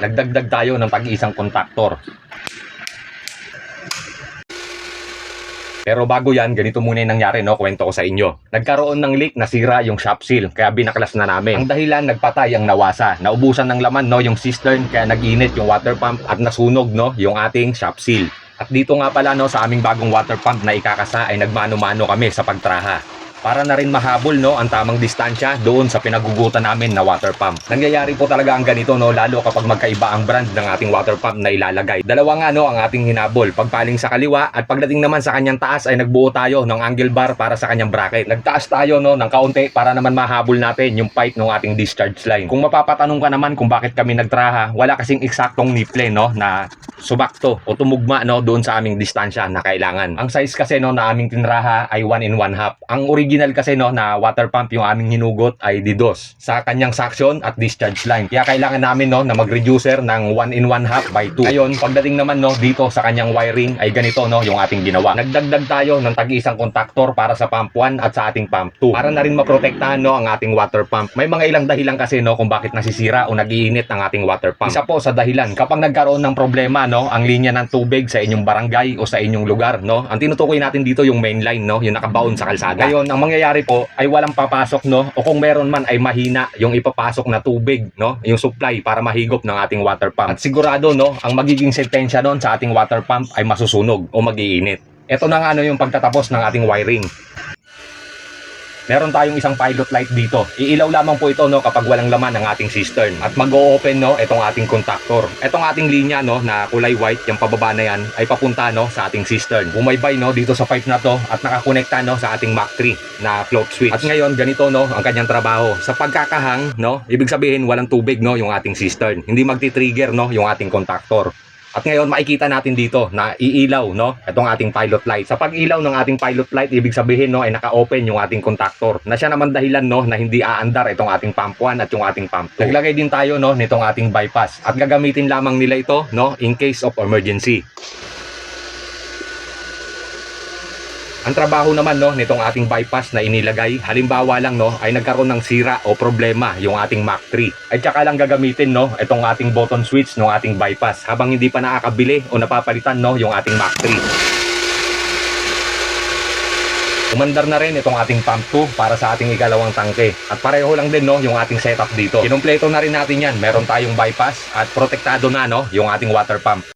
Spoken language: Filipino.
nagdagdag tayo ng tag-isang kontaktor. Pero bago yan, ganito muna yung nangyari, no? Kwento ko sa inyo. Nagkaroon ng leak, nasira yung shop seal, kaya binaklas na namin. Ang dahilan, nagpatay ang nawasa. Naubusan ng laman, no? Yung cistern, kaya nag-init yung water pump at nasunog, no? Yung ating shop seal. At dito nga pala, no? Sa aming bagong water pump na ikakasa ay nagmano-mano kami sa pagtraha. Para na rin mahabol, no, ang tamang distansya doon sa pinagugutan namin na water pump. Nangyayari po talaga ang ganito, no, lalo kapag magkaiba ang brand ng ating water pump na ilalagay. Dalawa nga, no, ang ating hinabol. Pagpaling sa kaliwa at pagdating naman sa kanyang taas ay nagbuo tayo ng angle bar para sa kanyang bracket. Nagtaas tayo, no, ng kaunti para naman mahabol natin yung pipe ng ating discharge line. Kung mapapatanong ka naman kung bakit kami nagtraha, wala kasing eksaktong nipple, no, na subakto o tumugma, no, doon sa aming distansya na kailangan. Ang size kasi, no, na aming tinraha ay 1 in 1/2. Ang original kasi, no, na water pump yung aming hinugot ay D2 sa kanyang suction at discharge line. Kaya kailangan namin, no, na mag-reducer ng 1 in 1/2 by 2. Ngayon, pagdating naman, no, dito sa kanyang wiring ay ganito, no, yung ating ginawa. Nagdagdag tayo ng tag-isang kontaktor para sa pump 1 at sa ating pump 2 para na rin maprotektahan, no, ang ating water pump. May mga ilang dahilan kasi, no, kung bakit nasisira o nag-iinit ang ating water pump. Isa po sa dahilan, kapag nagkaroon ng problema, no, ang linya ng tubig sa inyong barangay o sa inyong lugar, no, ang tinutukoy natin dito yung main line, no, yung nakabaon sa kalsada. Ngayon, ang mangyayari po ay walang papasok, no, o kung meron man ay mahina yung ipapasok na tubig, no, yung supply para mahigop ng ating water pump. At sigurado, no, ang magiging sentensya nun sa ating water pump ay masusunog o mag-iinit. Ito na nga, no, yung pagtatapos ng ating wiring. Meron tayong isang pilot light dito. Iilaw lamang po ito, no, kapag walang laman ang ating cistern. At mag-o-open, no, itong ating contactor. Itong ating linya, no, na kulay white, yung pababa na yan, ay papunta, no, sa ating cistern. Bumaybay, no, dito sa pipe na to at nakakonekta, no, sa ating Mach 3 na float switch. At ngayon, ganito, no, ang kanyang trabaho. Sa pagkakahang, no, ibig sabihin walang tubig, no, yung ating cistern. Hindi magti-trigger, no, yung ating contactor. At ngayon makikita natin dito na iilaw, no, itong ating pilot light. Sa pag-ilaw ng ating pilot light, ibig sabihin, no, ay naka-open yung ating contactor. Na siya naman dahilan, no, na hindi aandar itong ating pump 1 at yung ating pump 2. Naglagay din tayo, no, nitong ating bypass at gagamitin lamang nila ito, no, in case of emergency. Ang trabaho naman, no, nitong ating bypass na inilagay, halimbawa lang, no, ay nagkaroon ng sira o problema yung ating Mach 3. Ay tsaka lang gagamitin, no, itong ating button switch ng ating bypass habang hindi pa nakakabili o napapalitan, no, yung ating Mach 3. Umandar na rin itong ating pump 2 para sa ating ikalawang tangke. At pareho lang din, no, yung ating setup dito. Kinumpleto na rin natin yan. Meron tayong bypass at protektado na, no, yung ating water pump.